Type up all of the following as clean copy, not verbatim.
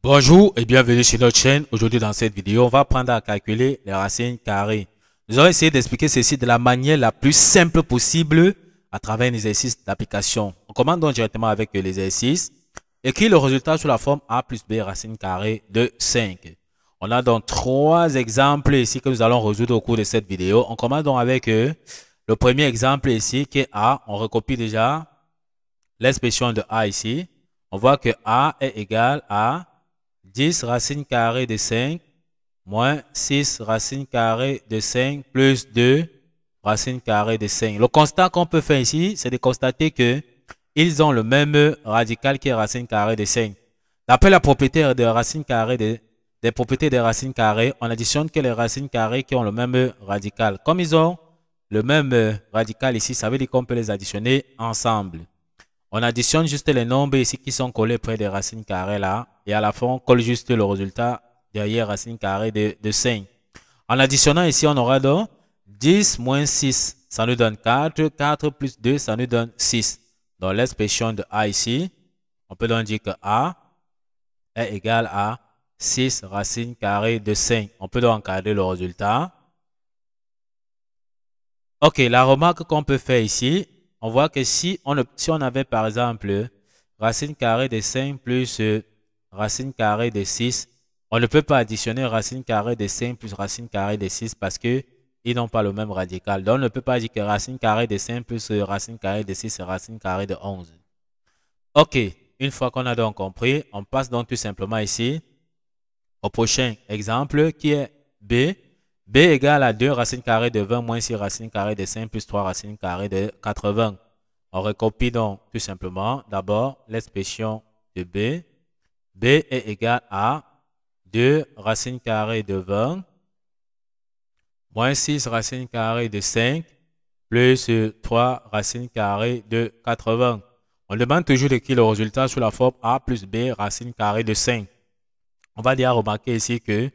Bonjour et bienvenue sur notre chaîne. Aujourd'hui dans cette vidéo, on va apprendre à calculer les racines carrées. Nous allons essayer d'expliquer ceci de la manière la plus simple possible à travers un exercice d'application. On commence donc directement avec l'exercice. Écris le résultat sous la forme a plus b racine carrée de 5. On a donc trois exemples ici que nous allons résoudre au cours de cette vidéo. On commence donc avec le premier exemple ici qui est a. On recopie déjà l'expression de a ici. On voit que a est égal à 10 racine carrée de 5 moins 6 racine carrée de 5 plus 2 racine carrée de 5. Le constat qu'on peut faire ici, c'est de constater que ils ont le même radical qui est racine carrée de 5. D'après la propriété de racine carrée des propriétés des racines carrées, on additionne que les racines carrées qui ont le même radical. Comme ils ont le même radical ici, ça veut dire qu'on peut les additionner ensemble. On additionne juste les nombres ici qui sont collés près des racines carrées là. Et à la fin, on colle juste le résultat derrière racine carrée de 5. En additionnant ici, on aura donc 10 moins 6, ça nous donne 4. 4 plus 2, ça nous donne 6. Dans l'expression de A ici, on peut donc dire que A est égal à 6 racine carrée de 5. On peut donc encadrer le résultat. Ok, la remarque qu'on peut faire ici, on voit que si on avait par exemple racine carrée de 5 plus racine carrée de 6, on ne peut pas additionner racine carrée de 5 plus racine carrée de 6 parce qu'ils n'ont pas le même radical. Donc on ne peut pas dire que racine carrée de 5 plus racine carrée de 6 c'est racine carrée de 11. Ok, une fois qu'on a donc compris, on passe donc tout simplement ici au prochain exemple qui est B. B égale à 2 racine carrée de 20 moins 6 racine carrée de 5 plus 3 racine carrée de 80. On recopie donc tout simplement d'abord l'expression de B. B est égal à 2 racine carrée de 20 moins 6 racine carrée de 5 plus 3 racine carrée de 80. On demande toujours d'écrire le résultat sous la forme A plus B racine carrée de 5. On va déjà remarquer ici que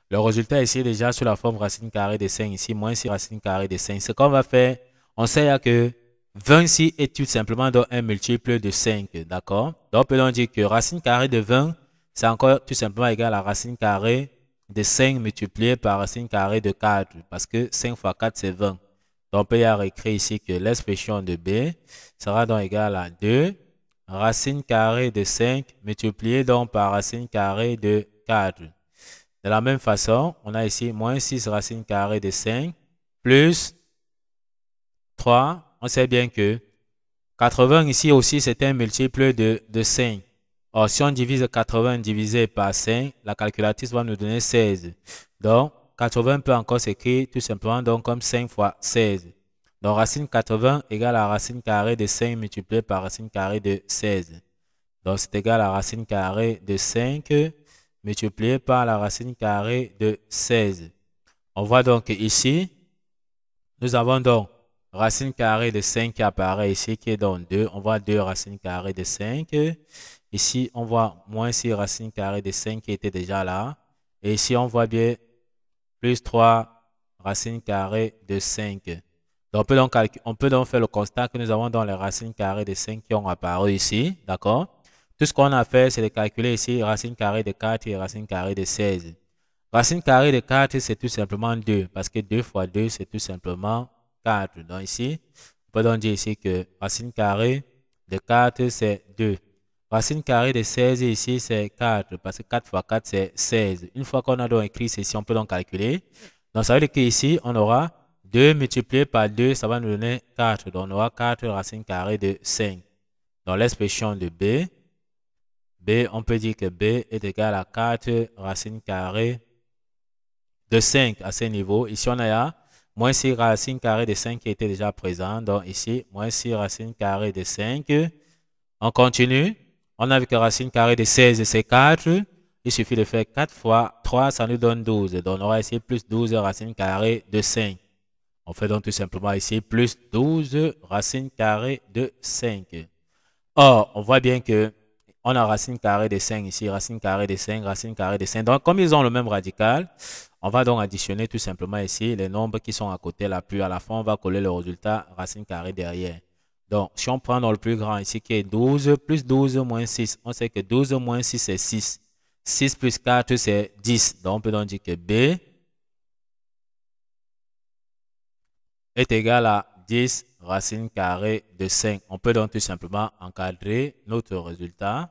le résultat ici est déjà sous la forme racine carrée de 5 ici, moins 6 racine carrée de 5. Ce qu'on va faire, on sait que 20 ici est tout simplement donc un multiple de 5, d'accord? Donc on peut donc dire que racine carrée de 20, c'est encore tout simplement égal à racine carrée de 5 multiplié par racine carrée de 4, parce que 5 fois 4 c'est 20. Donc on peut y écrire ici que l'expression de B sera donc égale à 2 racine carrée de 5 multiplié donc par racine carrée de 4. De la même façon, on a ici moins 6 racine carrée de 5 plus 3. On sait bien que 80 ici aussi c'est un multiple de 5. Or, si on divise 80 divisé par 5, la calculatrice va nous donner 16. Donc, 80 peut encore s'écrire tout simplement donc comme 5 fois 16. Donc, racine 80 égale à racine carrée de 5 multiplié par racine carrée de 16. Donc, c'est égal à racine carrée de 5 multiplié par la racine carrée de 16. On voit donc ici, nous avons donc racine carrée de 5 qui apparaît ici, qui est donc 2. On voit 2 racines carrées de 5. Ici, on voit moins 6 racines carrées de 5 qui était déjà là. Et ici, on voit bien plus 3 racines carrées de 5. Donc, on peut donc faire le constat que nous avons dans les racines carrées de 5 qui ont apparu ici. D'accord? Tout ce qu'on a fait, c'est de calculer ici racine carrée de 4 et racine carrée de 16. Racine carrée de 4, c'est tout simplement 2. Parce que 2 fois 2, c'est tout simplement 4. Donc ici, on peut donc dire ici que racine carrée de 4, c'est 2. Racine carrée de 16 ici, c'est 4. Parce que 4 fois 4, c'est 16. Une fois qu'on a donc écrit ceci, on peut donc calculer. Donc ça veut dire qu'ici, on aura 2 multiplié par 2, ça va nous donner 4. Donc on aura 4 racines carrées de 5. Dans l'expression de B, on peut dire que B est égal à 4 racines carrées de 5 à ce niveau. Ici, on a moins 6 racines carrées de 5 qui était déjà présent. Donc ici, moins 6 racines carrées de 5. On continue. On a vu que racine carrée de 16, c'est 4. Il suffit de faire 4 fois 3, ça nous donne 12. Donc on aura ici plus 12 racines carrées de 5. On fait donc tout simplement ici plus 12 racines carrées de 5. Or, on voit bien que on a racine carrée de 5 ici, racine carrée de 5, racine carrée de 5. Donc, comme ils ont le même radical, on va donc additionner tout simplement ici les nombres qui sont à côté là, puis à la fin, on va coller le résultat racine carrée derrière. Donc, si on prend dans le plus grand ici qui est 12, plus 12 moins 6, on sait que 12 moins 6 c'est 6. 6 plus 4, c'est 10. Donc, on peut donc dire que B est égal à 10 racine carrée de 5. On peut donc tout simplement encadrer notre résultat.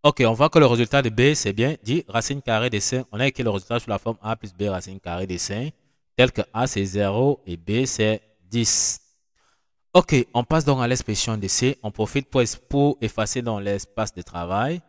Ok, on voit que le résultat de B, c'est bien 10 racine carrée de 5. On a écrit le résultat sous la forme A plus B racine carrée de 5, tel que A, c'est 0 et B, c'est 10. Ok, on passe donc à l'expression de C. On profite pour effacer dans l'espace de travail.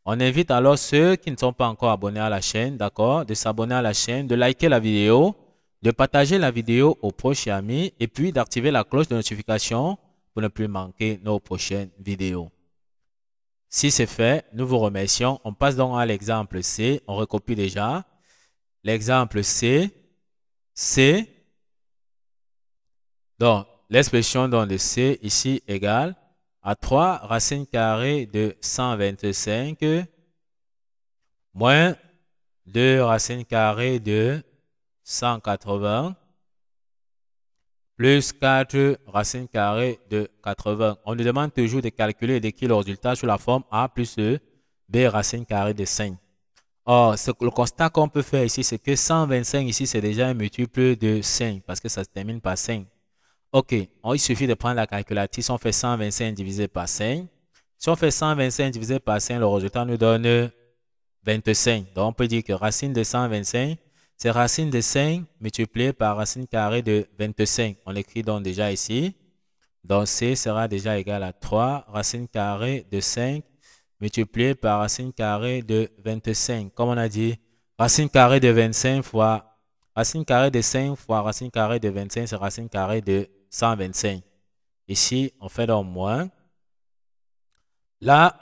On invite alors ceux qui ne sont pas encore abonnés à la chaîne, d'accord, de s'abonner à la chaîne, de liker la vidéo, de partager la vidéo aux proches et amis et puis d'activer la cloche de notification pour ne plus manquer nos prochaines vidéos. Si c'est fait, nous vous remercions. On passe donc à l'exemple C. On recopie déjà. L'exemple C, C. Donc, l'expression de C ici égale à 3 racine carrée de 125 moins 2 racine carrée de 180 plus 4 racine carrée de 80. On nous demande toujours de calculer et d'écrire le résultat sous la forme A plus E, B racine carrée de 5. Or, le constat qu'on peut faire ici, c'est que 125 ici, c'est déjà un multiple de 5 parce que ça se termine par 5. Ok, il suffit de prendre la calculatrice. On fait 125 divisé par 5. Si on fait 125 divisé par 5, le résultat nous donne 25. Donc, on peut dire que racine de 125, c'est racine de 5 multiplié par racine carrée de 25. On l'écrit donc déjà ici. Donc, C sera déjà égal à 3 racine carrée de 5 multiplié par racine carrée de 25. Comme on a dit, racine carrée de 25 fois racine carrée de 5 fois racine carrée de 25, c'est racine carrée de 125. Ici, on fait donc moins. Là,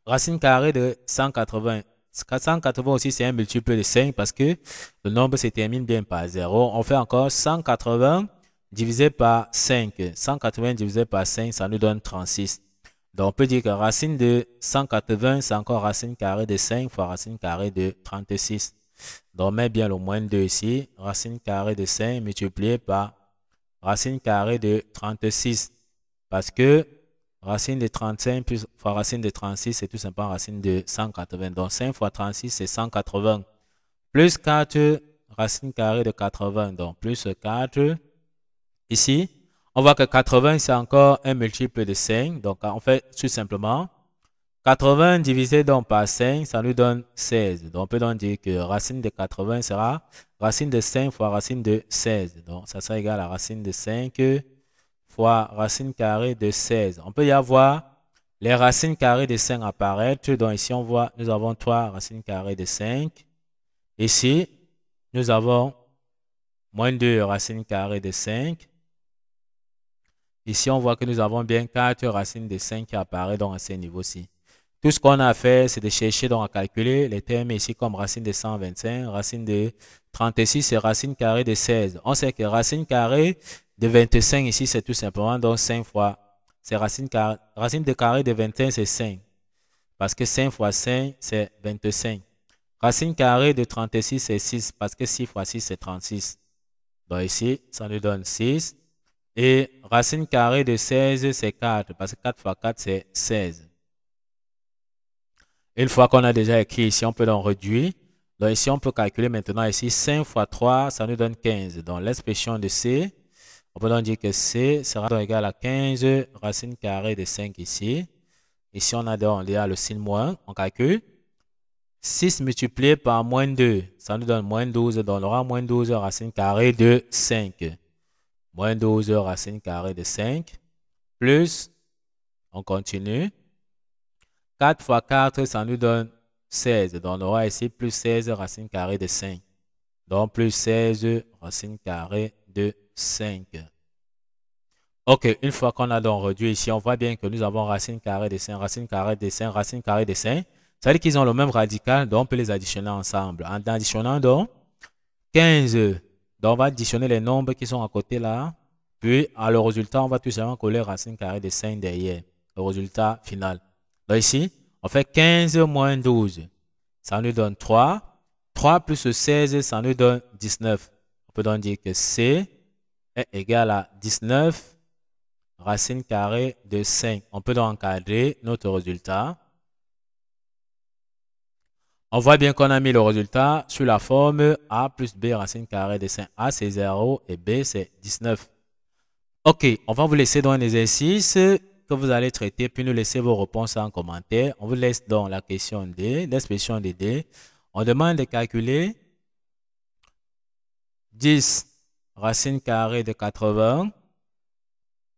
racine carrée de 180. 180 aussi, c'est un multiple de 5 parce que le nombre se termine bien par 0. On fait encore 180 divisé par 5. 180 divisé par 5, ça nous donne 36. Donc, on peut dire que racine de 180, c'est encore racine carrée de 5 fois racine carrée de 36. Donc, on met bien le moins 2 ici. Racine carrée de 5 multiplié par racine carrée de 36. Parce que racine de 35 plus fois racine de 36, c'est tout simplement racine de 180. Donc 5 fois 36, c'est 180. Plus 4, racine carrée de 80. Donc plus 4. Ici, on voit que 80, c'est encore un multiple de 5. Donc on fait tout simplement 80 divisé donc par 5, ça nous donne 16. Donc on peut donc dire que racine de 80 sera racine de 5 fois racine de 16. Donc ça sera égal à racine de 5 fois racine carrée de 16. On peut y avoir les racines carrées de 5 apparaître. Donc ici, on voit, nous avons 3 racines carrées de 5. Ici, nous avons moins 2 racines carrées de 5. Ici, on voit que nous avons bien 4 racines de 5 qui apparaissent donc à ce niveau-ci. Tout ce qu'on a fait, c'est de chercher donc à calculer les termes ici comme racine de 125, racine de 36 et racine carrée de 16. On sait que racine carrée de 25 ici, c'est tout simplement donc 5 fois. C'est racine de carré de 21, c'est 5. Parce que 5 fois 5, c'est 25. Racine carrée de 36, c'est 6. Parce que 6 fois 6, c'est 36. Donc ici, ça nous donne 6. Et racine carrée de 16, c'est 4. Parce que 4 fois 4, c'est 16. Une fois qu'on a déjà écrit ici, on peut donc réduire. Donc ici, on peut calculer maintenant ici 5 fois 3, ça nous donne 15. Donc l'expression de C, on peut donc dire que C sera donc égal à 15 racine carrée de 5 ici. Ici, on a donc le signe moins, on calcule. 6 multiplié par moins 2, ça nous donne moins 12. Donc on aura moins 12 racine carrée de 5. Moins 12 racine carrée de 5. Plus, on continue. 4 fois 4, ça nous donne 16. Donc, on aura ici plus 16 racine carrée de 5. Donc, plus 16 racine carrée de 5. Ok, une fois qu'on a donc réduit ici, on voit bien que nous avons racine carrée de 5, racine carrée de 5, racine carrée de 5. Ça veut dire qu'ils ont le même radical, donc on peut les additionner ensemble. En additionnant donc 15, donc on va additionner les nombres qui sont à côté là. Puis, à le résultat, on va tout simplement coller racine carrée de 5 derrière. Le résultat final. Donc ici, on fait 15 moins 12. Ça nous donne 3. 3 plus 16, ça nous donne 19. On peut donc dire que C est égal à 19 racine carrée de 5. On peut donc encadrer notre résultat. On voit bien qu'on a mis le résultat sur la forme a plus b racine carrée de 5. A c'est 0 et b c'est 19. Ok, on va vous laisser dans un exercice que vous allez traiter, puis nous laisser vos réponses en commentaire. On vous laisse dans la question D, l'expression de D. On demande de calculer 10 racine carrée de 80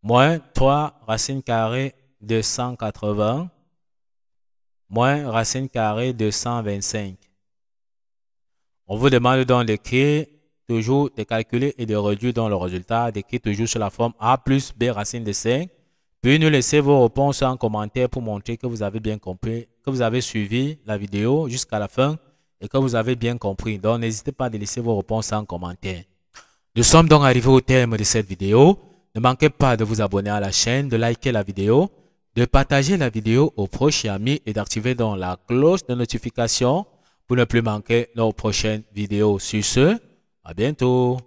moins 3 racine carrée de 180 moins racine carrée de 125. On vous demande donc d'écrire toujours, de calculer et de réduire dans le résultat, d'écrire toujours sur la forme a plus b racine de 5. Puis nous laisser vos réponses en commentaire pour montrer que vous avez bien compris, que vous avez suivi la vidéo jusqu'à la fin et que vous avez bien compris. Donc n'hésitez pas à laisser vos réponses en commentaire. Nous sommes donc arrivés au terme de cette vidéo. Ne manquez pas de vous abonner à la chaîne, de liker la vidéo, de partager la vidéo aux proches et amis et d'activer donc la cloche de notification pour ne plus manquer nos prochaines vidéos. Sur ce, à bientôt.